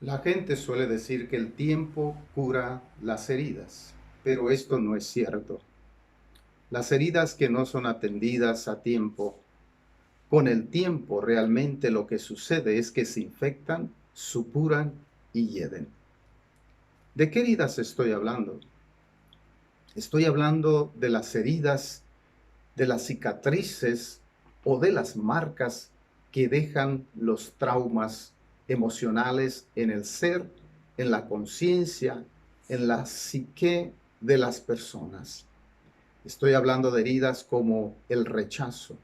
La gente suele decir que el tiempo cura las heridas, pero esto no es cierto. Las heridas que no son atendidas a tiempo, con el tiempo realmente lo que sucede es que se infectan, supuran y hieden. ¿De qué heridas estoy hablando? Estoy hablando de las heridas, de las cicatrices o de las marcas que dejan los traumas emocionales en el ser, en la conciencia, en la psique de las personas. Estoy hablando de heridas como el rechazo.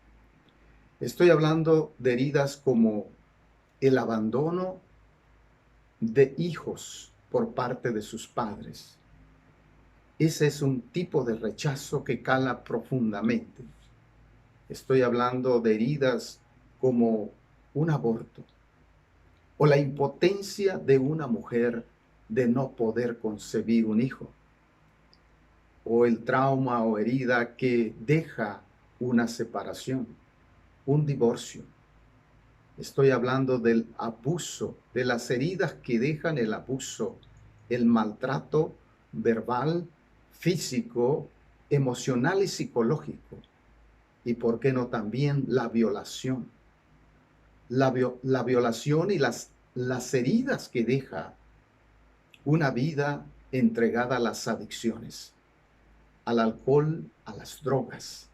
Estoy hablando de heridas como el abandono de hijos por parte de sus padres. Ese es un tipo de rechazo que cala profundamente. Estoy hablando de heridas como un aborto o la impotencia de una mujer de no poder concebir un hijo, o el trauma o herida que deja una separación, un divorcio. Estoy hablando del abuso, de las heridas que dejan el abuso, el maltrato verbal, físico, emocional y psicológico. Y por qué no también la violación. La violación y las heridas que deja una vida entregada a las adicciones, al alcohol, a las drogas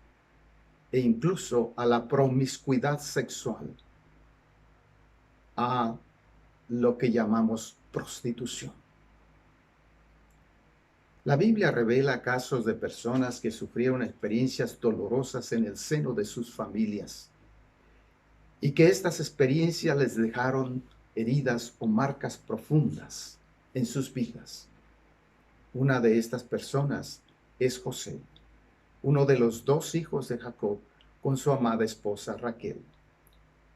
e incluso a la promiscuidad sexual, a lo que llamamos prostitución. La Biblia revela casos de personas que sufrieron experiencias dolorosas en el seno de sus familias y que estas experiencias les dejaron heridas o marcas profundas en sus vidas. Una de estas personas es José, uno de los dos hijos de Jacob con su amada esposa Raquel.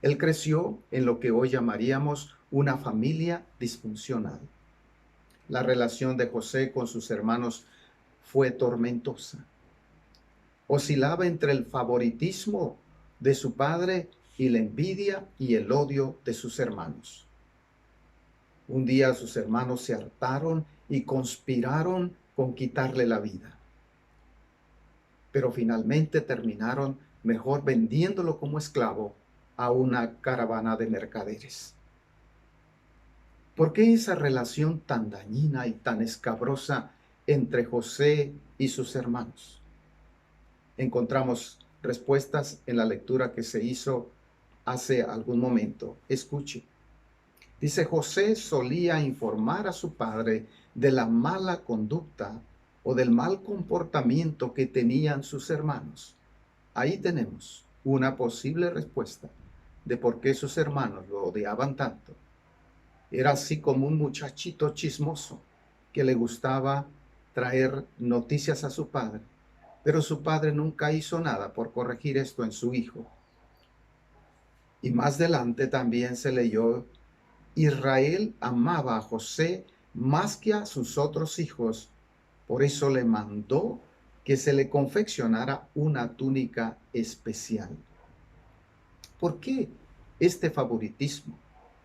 Él creció en lo que hoy llamaríamos una familia disfuncional. La relación de José con sus hermanos fue tormentosa. Oscilaba entre el favoritismo de su padre y la envidia y el odio de sus hermanos. Un día sus hermanos se hartaron y conspiraron con quitarle la vida. Pero finalmente terminaron mejor vendiéndolo como esclavo a una caravana de mercaderes. ¿Por qué esa relación tan dañina y tan escabrosa entre José y sus hermanos? Encontramos respuestas en la lectura que se hizo hace algún momento. Escuche. Dice, José solía informar a su padre de la mala conducta o del mal comportamiento que tenían sus hermanos. Ahí tenemos una posible respuesta de por qué sus hermanos lo odiaban tanto. Era así como un muchachito chismoso que le gustaba traer noticias a su padre, pero su padre nunca hizo nada por corregir esto en su hijo. Y más adelante también se leyó, Israel amaba a José más que a sus otros hijos, por eso le mandó que se le confeccionara una túnica especial. ¿Por qué este favoritismo?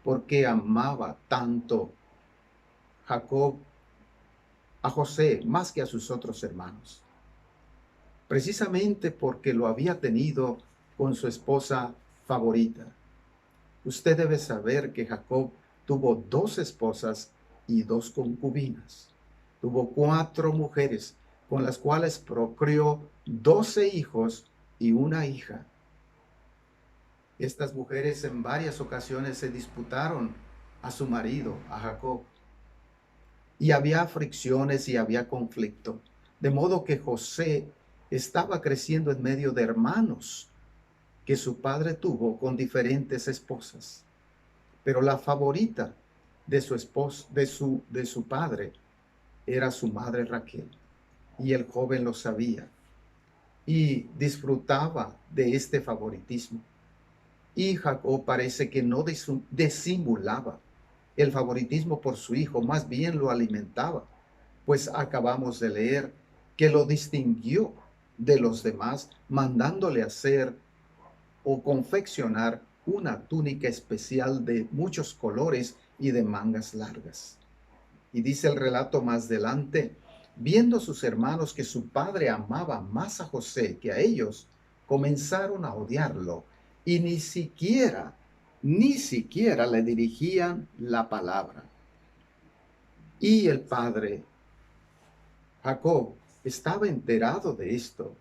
¿Por qué amaba tanto Jacob a José más que a sus otros hermanos? Precisamente porque lo había tenido con su esposa favorita. Usted debe saber que Jacob tuvo dos esposas y dos concubinas. Tuvo 4 mujeres con las cuales procreó 12 hijos y una hija. Estas mujeres en varias ocasiones se disputaron a su marido, a Jacob. Y había fricciones y había conflicto. De modo que José estaba creciendo en medio de hermanos que su padre tuvo con diferentes esposas. Pero la favorita de su esposa, de su padre, era su madre Raquel. Y el joven lo sabía. Y disfrutaba de este favoritismo. Y Jacob parece que no disimulaba el favoritismo por su hijo, más bien lo alimentaba, pues acabamos de leer que lo distinguió de los demás, mandándole hacer o confeccionar una túnica especial de muchos colores y de mangas largas. Y dice el relato más adelante, viendo sus hermanos que su padre amaba más a José que a ellos, comenzaron a odiarlo y ni siquiera le dirigían la palabra. Y el padre, Jacob, estaba enterado de esto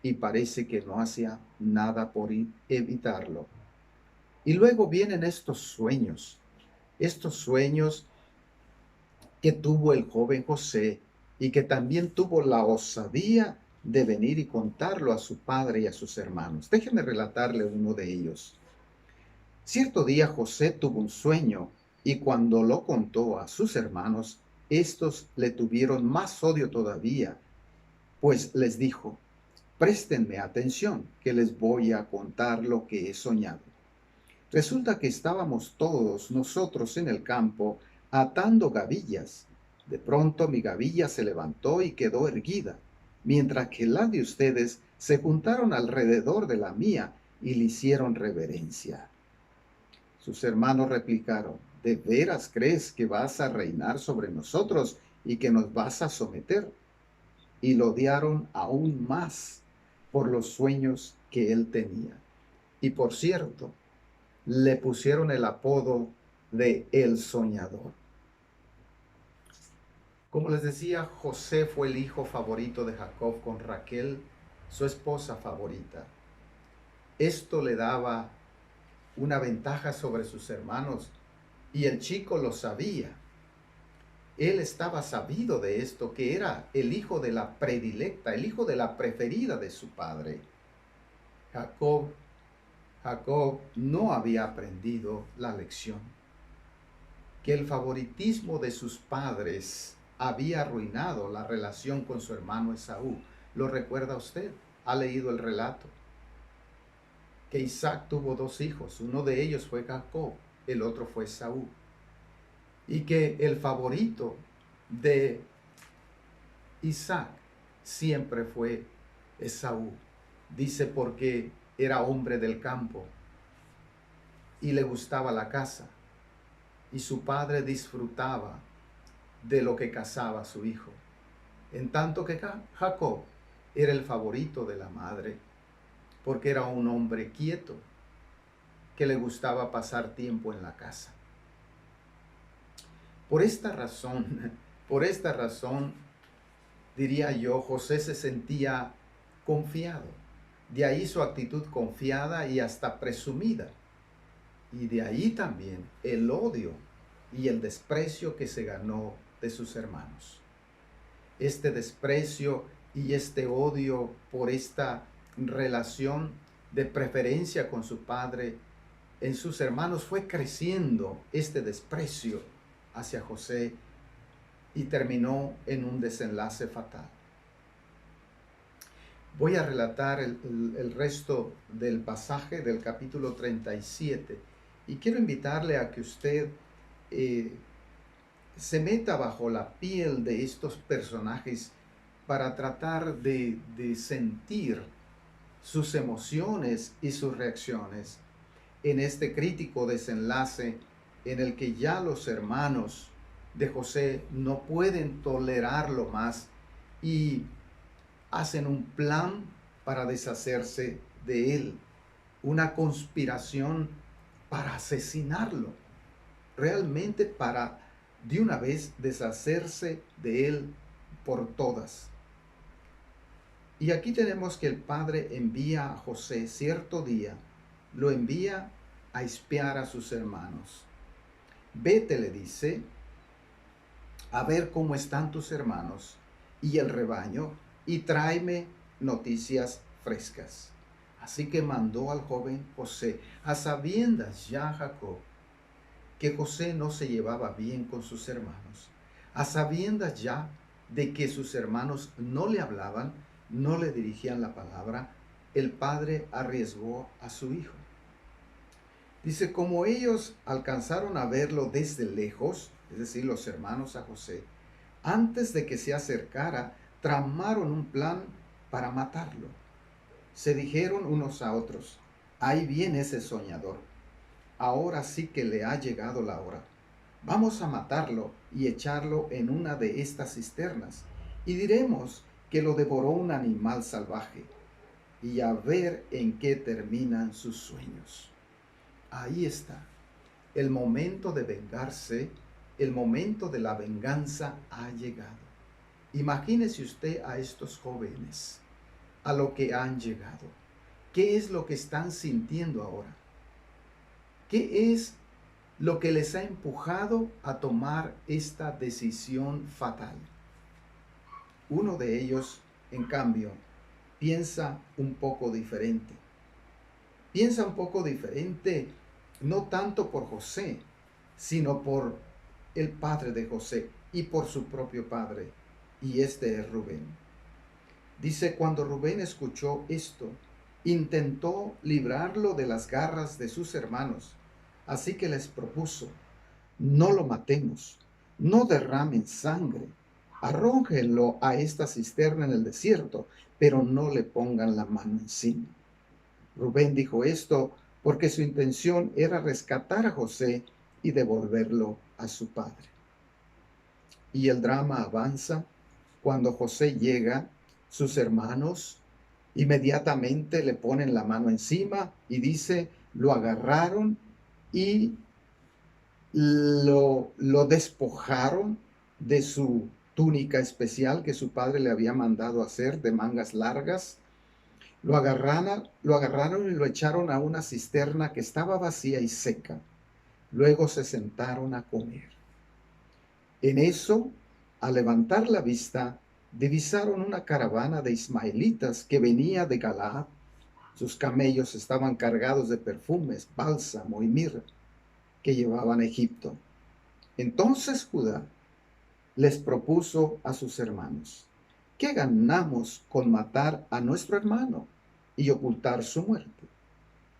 y parece que no hacía nada por evitarlo. Y luego vienen estos sueños que tuvo el joven José y que también tuvo la osadía de venir y contarlo a su padre y a sus hermanos. Déjeme relatarle uno de ellos. Cierto día José tuvo un sueño y cuando lo contó a sus hermanos, estos le tuvieron más odio todavía, pues les dijo, préstenme atención, que les voy a contar lo que he soñado. Resulta que estábamos todos nosotros en el campo atando gavillas. De pronto mi gavilla se levantó y quedó erguida, mientras que la de ustedes se juntaron alrededor de la mía y le hicieron reverencia. Sus hermanos replicaron, ¿de veras crees que vas a reinar sobre nosotros y que nos vas a someter? Y lo odiaron aún más por los sueños que él tenía. Y por cierto, le pusieron el apodo de El Soñador. Como les decía, José fue el hijo favorito de Jacob con Raquel, su esposa favorita. Esto le daba una ventaja sobre sus hermanos y el chico lo sabía. Él estaba sabido de esto, que era el hijo de la predilecta, el hijo de la preferida de su padre. Jacob no había aprendido la lección, que el favoritismo de sus padres había arruinado la relación con su hermano Esaú. ¿Lo recuerda usted? ¿Ha leído el relato? Que Isaac tuvo dos hijos, uno de ellos fue Jacob, el otro fue Esaú. Y que el favorito de Isaac siempre fue Esaú. Dice porque era hombre del campo y le gustaba la caza. Y su padre disfrutaba de lo que cazaba su hijo. En tanto que Jacob era el favorito de la madre, porque era un hombre quieto, que le gustaba pasar tiempo en la casa. Por esta razón, diría yo, José se sentía confiado. De ahí su actitud confiada y hasta presumida. Y de ahí también el odio y el desprecio que se ganó de sus hermanos. Este desprecio y este odio por esta relación de preferencia con su padre en sus hermanos fue creciendo, este desprecio hacia José, y terminó en un desenlace fatal. Voy a relatar el resto del pasaje del capítulo 37 y quiero invitarle a que usted se meta bajo la piel de estos personajes para tratar de sentir sus emociones y sus reacciones en este crítico desenlace en el que ya los hermanos de José no pueden tolerarlo más y hacen un plan para deshacerse de él, una conspiración para asesinarlo, realmente para de una vez deshacerse de él por todas. Y aquí tenemos que el padre envía a José cierto día, lo envía a espiar a sus hermanos. Vete, le dice, a ver cómo están tus hermanos y el rebaño, y tráeme noticias frescas. Así que mandó al joven José, a sabiendas ya Jacob, que José no se llevaba bien con sus hermanos, a sabiendas ya de que sus hermanos no le hablaban, no le dirigían la palabra, el padre arriesgó a su hijo. Dice, como ellos alcanzaron a verlo desde lejos, es decir, los hermanos a José, antes de que se acercara, tramaron un plan para matarlo. Se dijeron unos a otros, ahí viene ese soñador, ahora sí que le ha llegado la hora. Vamos a matarlo y echarlo en una de estas cisternas, y diremos que lo devoró un animal salvaje, y a ver en qué terminan sus sueños. Ahí está. El momento de vengarse, el momento de la venganza ha llegado. Imagínese usted a estos jóvenes, a lo que han llegado. ¿Qué es lo que están sintiendo ahora? ¿Qué es lo que les ha empujado a tomar esta decisión fatal? Uno de ellos, en cambio, piensa un poco diferente. Piensa un poco diferente, no tanto por José, sino por el padre de José y por su propio padre, y este es Rubén. Dice, cuando Rubén escuchó esto, intentó librarlo de las garras de sus hermanos, así que les propuso, no lo matemos, no derramen sangre, arrójenlo a esta cisterna en el desierto, pero no le pongan la mano encima. Rubén dijo esto porque su intención era rescatar a José y devolverlo a su padre. Y el drama avanza. Cuando José llega, sus hermanos inmediatamente le ponen la mano encima y dice, lo agarraron y lo despojaron de su túnica especial que su padre le había mandado hacer de mangas largas. Lo agarraron y lo echaron a una cisterna que estaba vacía y seca. Luego se sentaron a comer. En eso, al levantar la vista, divisaron una caravana de ismaelitas que venía de Galaad. Sus camellos estaban cargados de perfumes, bálsamo y mirra que llevaban a Egipto. Entonces Judá les propuso a sus hermanos, ¿qué ganamos con matar a nuestro hermano y ocultar su muerte?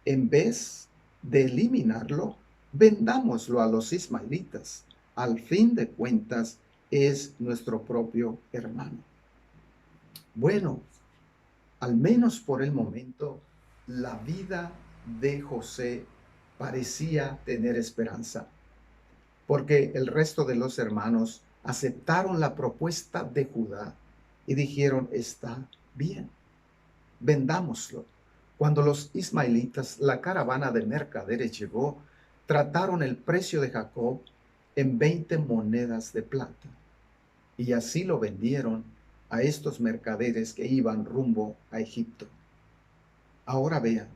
En vez de eliminarlo, vendámoslo a los ismaelitas. Al fin de cuentas, es nuestro propio hermano. Bueno, al menos por el momento, la vida de José parecía tener esperanza, porque el resto de los hermanos aceptaron la propuesta de Judá y dijeron, está bien, vendámoslo. Cuando los ismaelitas, la caravana de mercaderes llegó, trataron el precio de Jacob en 20 monedas de plata, y así lo vendieron a estos mercaderes que iban rumbo a Egipto. Ahora vean,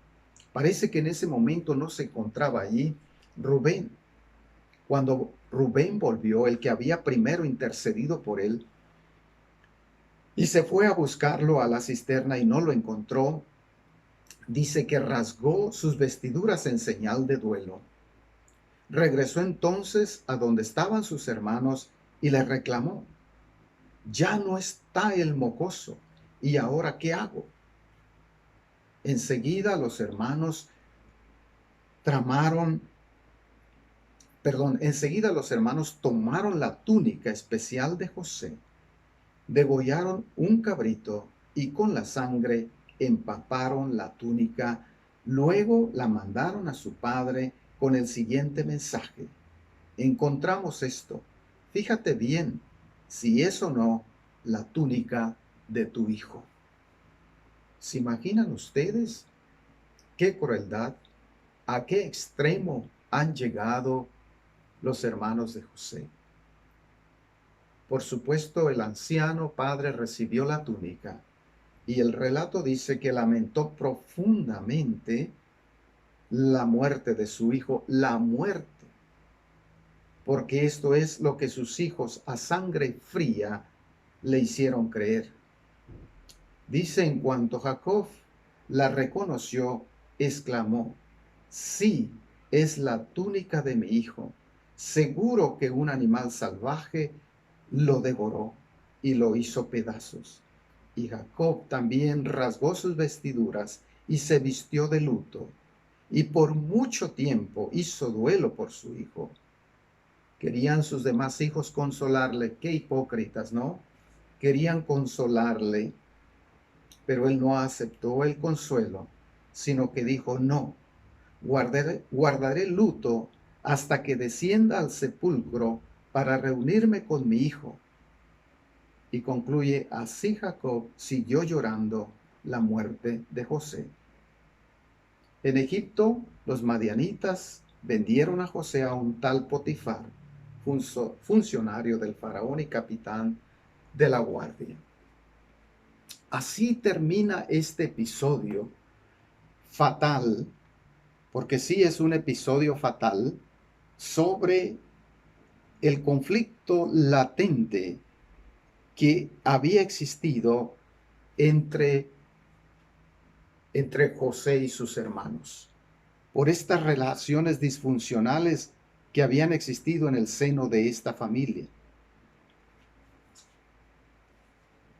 parece que en ese momento no se encontraba allí Rubén. Cuando Rubén volvió, el que había primero intercedido por él, y se fue a buscarlo a la cisterna y no lo encontró, dice que rasgó sus vestiduras en señal de duelo. Regresó entonces a donde estaban sus hermanos y les reclamó, ya no está el mocoso, ¿y ahora qué hago? Enseguida los hermanos tomaron la túnica especial de José, degollaron un cabrito y con la sangre empaparon la túnica. Luego la mandaron a su padre con el siguiente mensaje. Encontramos esto. Fíjate bien si es o no la túnica de tu hijo. ¿Se imaginan ustedes qué crueldad, a qué extremo han llegado los hermanos de José? Por supuesto, el anciano padre recibió la túnica y el relato dice que lamentó profundamente la muerte de su hijo, la muerte, porque esto es lo que sus hijos a sangre fría le hicieron creer. Dice, en cuanto Jacob la reconoció, exclamó, sí, es la túnica de mi hijo. Seguro que un animal salvaje lo devoró y lo hizo pedazos. Y Jacob también rasgó sus vestiduras y se vistió de luto, y por mucho tiempo hizo duelo por su hijo. Querían sus demás hijos consolarle, qué hipócritas, ¿no? Querían consolarle, pero él no aceptó el consuelo, sino que dijo, no, guardaré luto hasta que descienda al sepulcro para reunirme con mi hijo. Y concluye, así Jacob siguió llorando la muerte de José. En Egipto, los madianitas vendieron a José a un tal Potifar, funcionario del faraón y capitán de la guardia. Así termina este episodio fatal, porque sí es un episodio fatal, sobre el conflicto latente que había existido entre José y sus hermanos, por estas relaciones disfuncionales que habían existido en el seno de esta familia.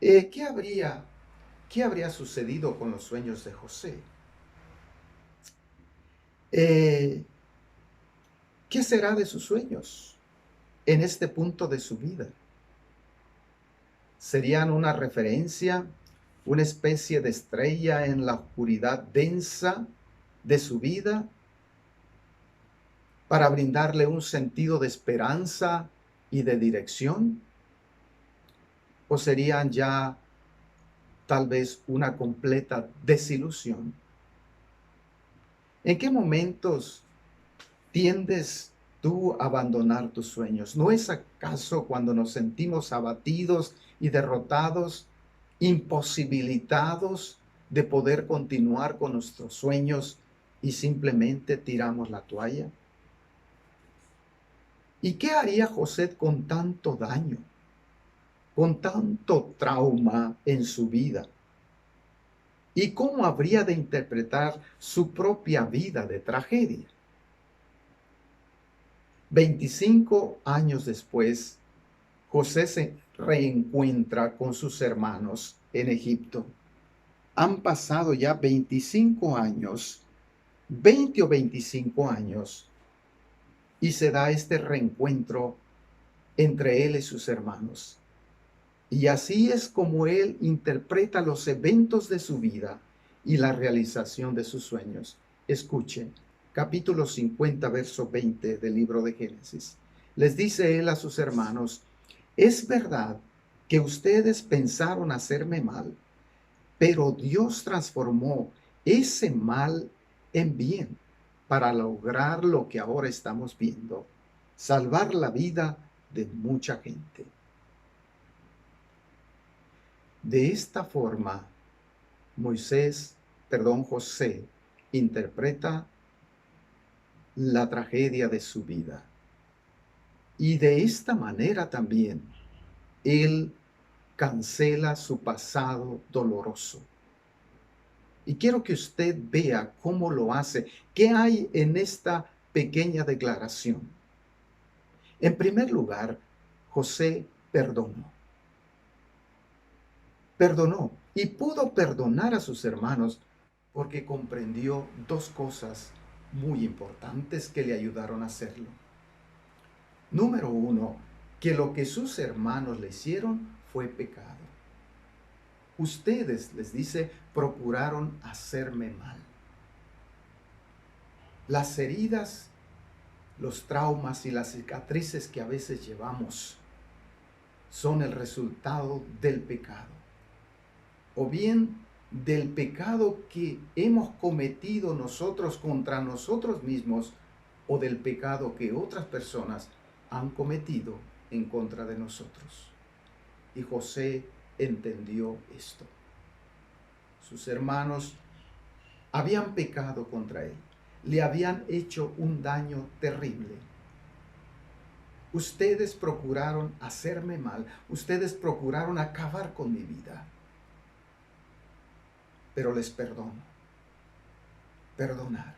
¿Qué habría sucedido con los sueños de José? ¿Qué será de sus sueños en este punto de su vida? ¿Serían una referencia, una especie de estrella en la oscuridad densa de su vida para brindarle un sentido de esperanza y de dirección? ¿O serían ya tal vez una completa desilusión? ¿En qué momentos tiendes tú a abandonar tus sueños? ¿No es acaso cuando nos sentimos abatidos y derrotados, imposibilitados de poder continuar con nuestros sueños y simplemente tiramos la toalla? ¿Y qué haría José con tanto daño, con tanto trauma en su vida? ¿Y cómo habría de interpretar su propia vida de tragedia? 25 años después, José se reencuentra con sus hermanos en Egipto. Han pasado ya 25 años, 20 o 25 años, y se da este reencuentro entre él y sus hermanos. Y así es como él interpreta los eventos de su vida y la realización de sus sueños. Escuchen, capítulo 50, verso 20 del libro de Génesis. Les dice él a sus hermanos, es verdad que ustedes pensaron hacerme mal, pero Dios transformó ese mal en bien para lograr lo que ahora estamos viendo, salvar la vida de mucha gente. De esta forma, José interpreta la tragedia de su vida. Y de esta manera también, él cancela su pasado doloroso. Y quiero que usted vea cómo lo hace. ¿Qué hay en esta pequeña declaración? En primer lugar, José perdonó. Perdonó y pudo perdonar a sus hermanos porque comprendió dos cosas muy importantes que le ayudaron a hacerlo. Número uno, que lo que sus hermanos le hicieron fue pecado. Ustedes, les dice, procuraron hacerme mal. Las heridas, los traumas y las cicatrices que a veces llevamos son el resultado del pecado. O bien del pecado que hemos cometido nosotros contra nosotros mismos, o del pecado que otras personas han cometido en contra de nosotros. Y José entendió esto. Sus hermanos habían pecado contra él, le habían hecho un daño terrible. Ustedes procuraron hacerme mal, ustedes procuraron acabar con mi vida. Pero les perdono. Perdonar.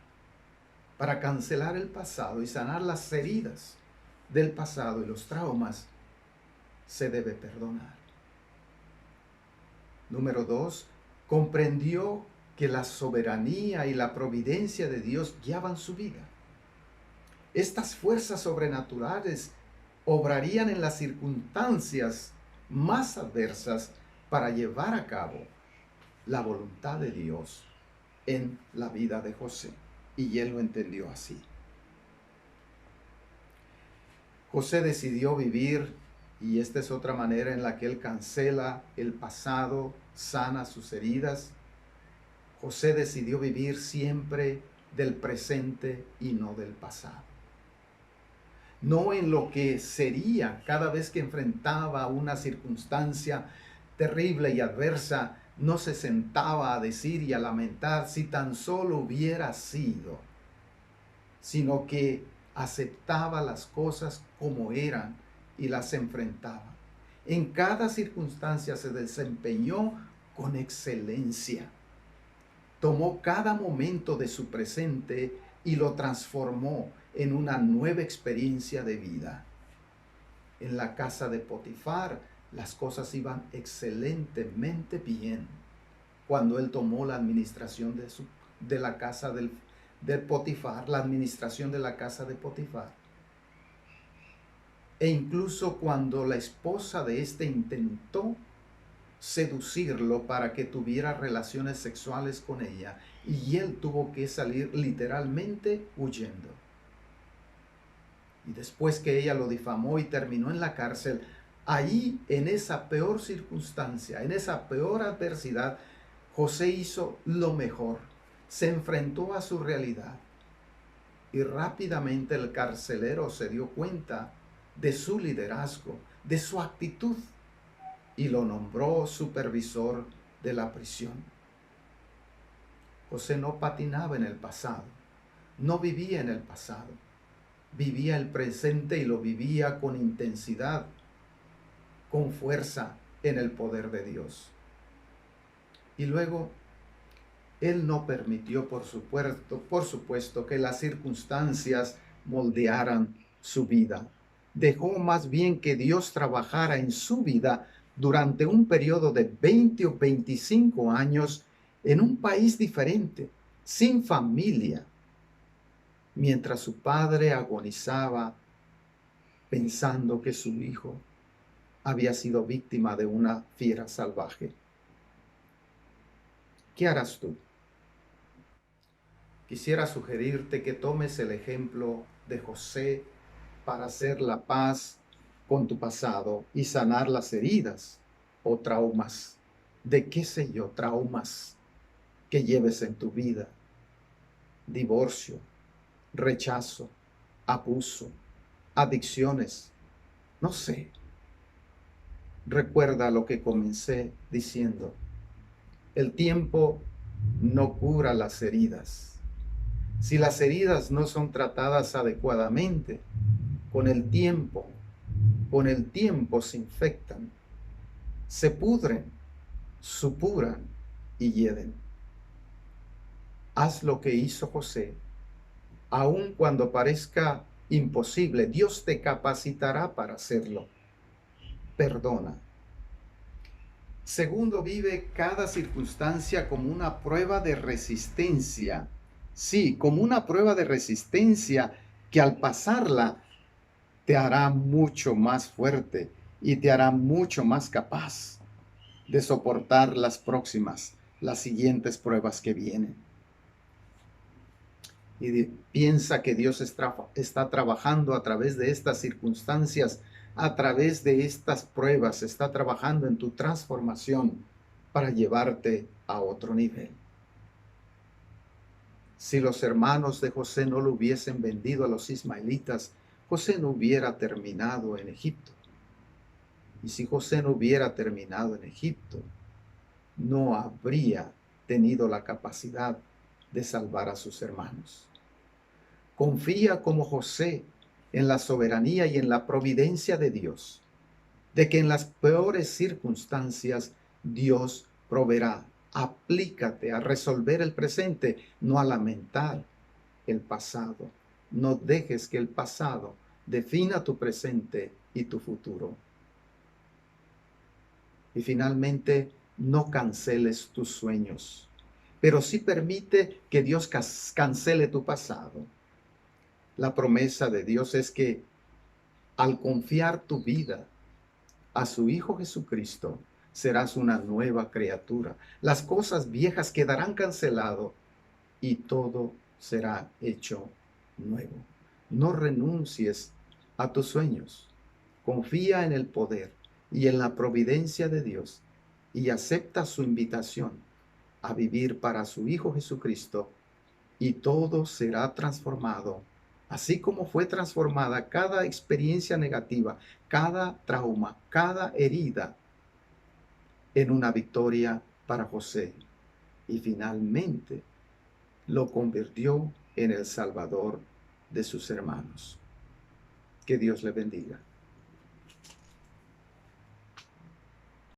Para cancelar el pasado y sanar las heridas del pasado y los traumas, se debe perdonar. Número 2, comprendió que la soberanía y la providencia de Dios guiaban su vida. Estas fuerzas sobrenaturales obrarían en las circunstancias más adversas para llevar a cabo la voluntad de Dios en la vida de José. Y él lo entendió así. José decidió vivir, y esta es otra manera en la que él cancela el pasado, sana sus heridas. José decidió vivir siempre del presente y no del pasado. No en lo que sería cada vez que enfrentaba una circunstancia terrible y adversa, no se sentaba a decir y a lamentar si tan solo hubiera sido, sino que aceptaba las cosas como eran y las enfrentaba. En cada circunstancia se desempeñó con excelencia. Tomó cada momento de su presente y lo transformó en una nueva experiencia de vida. En la casa de Potifar, las cosas iban excelentemente bien cuando él tomó la administración de la casa de Potifar, la administración de la casa de Potifar. E incluso cuando la esposa de este intentó seducirlo para que tuviera relaciones sexuales con ella, y él tuvo que salir literalmente huyendo. Y después que ella lo difamó y terminó en la cárcel, ahí en esa peor circunstancia, en esa peor adversidad, José hizo lo mejor, se enfrentó a su realidad y rápidamente el carcelero se dio cuenta de su liderazgo, de su actitud, y lo nombró supervisor de la prisión. José no patinaba en el pasado, no vivía en el pasado, vivía el presente y lo vivía con intensidad, con fuerza en el poder de Dios. Y luego, él no permitió, por supuesto, que las circunstancias moldearan su vida. Dejó más bien que Dios trabajara en su vida durante un periodo de 20 o 25 años en un país diferente, sin familia, mientras su padre agonizaba pensando que su hijo había sido víctima de una fiera salvaje. ¿Qué harás tú? Quisiera sugerirte que tomes el ejemplo de José para hacer la paz con tu pasado y sanar las heridas o traumas, de qué sé yo, traumas que lleves en tu vida, divorcio, rechazo, abuso, adicciones, no sé. Recuerda lo que comencé diciendo. El tiempo no cura las heridas. Si las heridas no son tratadas adecuadamente, con el tiempo se infectan, se pudren, supuran y hieden. Haz lo que hizo José. Aun cuando parezca imposible, Dios te capacitará para hacerlo. Perdona. Segundo, vive cada circunstancia como una prueba de resistencia. Sí, como una prueba de resistencia que al pasarla te hará mucho más fuerte y te hará mucho más capaz de soportar las siguientes pruebas que vienen. Y piensa que Dios está trabajando a través de estas circunstancias, a través de estas pruebas, está trabajando en tu transformación para llevarte a otro nivel. Si los hermanos de José no lo hubiesen vendido a los ismaelitas, José no hubiera terminado en Egipto. Y si José no hubiera terminado en Egipto, no habría tenido la capacidad de salvar a sus hermanos. Confía como José en la soberanía y en la providencia de Dios, de que en las peores circunstancias Dios proveerá. Aplícate a resolver el presente, no a lamentar el pasado. No dejes que el pasado defina tu presente y tu futuro. Y finalmente, no canceles tus sueños, pero sí permite que Dios cancele tu pasado. La promesa de Dios es que al confiar tu vida a su Hijo Jesucristo, serás una nueva criatura. Las cosas viejas quedarán cancelado y todo será hecho nuevo. No renuncies a tus sueños. Confía en el poder y en la providencia de Dios y acepta su invitación a vivir para su Hijo Jesucristo, y todo será transformado, así como fue transformada cada experiencia negativa, cada trauma, cada herida, en una victoria para José, y finalmente lo convirtió en el Salvador de sus hermanos. Que Dios le bendiga.